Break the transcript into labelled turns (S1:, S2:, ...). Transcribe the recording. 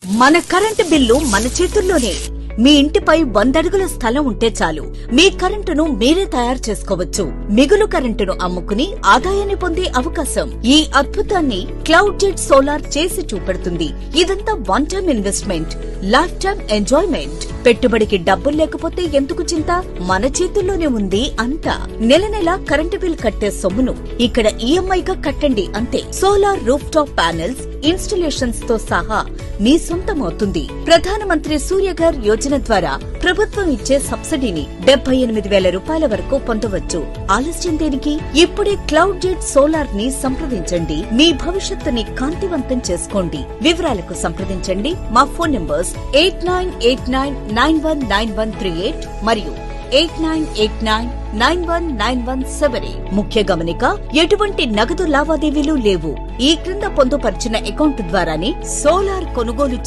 S1: మన current bill మన చేతుల్లోనే. మీ ఇంటిపై 100 అడుగుల స్థలం ఉంటే చాలు, మీ కరెంటును మీరే తయారు చేసుకోవచ్చు. మిగులు కరెంటును అమ్ముకుని ఆదాయాన్ని పొందే అవకాశం. ఈ అద్భుతాన్ని క్లౌడ్ జెట్ సోలార్ చేసి చూపెడుతుంది. ఇదంతా one time investment, life time enjoyment. పెట్టుబడికి డబ్బులు లేకపోతే ఎందుకు చింత? మన చేతుల్లోనే ఉంది అంతా. నెల నెల కరెంటు బిల్ కట్టే సొమ్మును ఇక్కడ ఈఎంఐగా కట్టండి అంతే. Solar roof top panels installations తో సహా మీ సొంతమవుతుంది. ప్రధానమంత్రి సూర్యఘర్ యోజన ద్వారా ప్రభుత్వం ఇచ్చే సబ్సిడీని 78,000 రూపాయల వరకు పొందవచ్చు. ఆలస్యం దేనికి? ఇప్పుడే క్లౌడ్ జెట్ సోలార్ ని సంప్రదించండి. మీ భవిష్యత్తుని కాంతివంతం చేసుకోండి. వివరాలకు సంప్రదించండి మా ఫోన్ నంబర్స్ 8989919138 మరియు 8989919178. ముఖ్య గమనిక, ఎటువంటి నగదు లావాదేవీలు లేవు. ఈ క్రింద పొందుపరిచిన అకౌంట్ ద్వారానే సోలార్ కొనుగోలు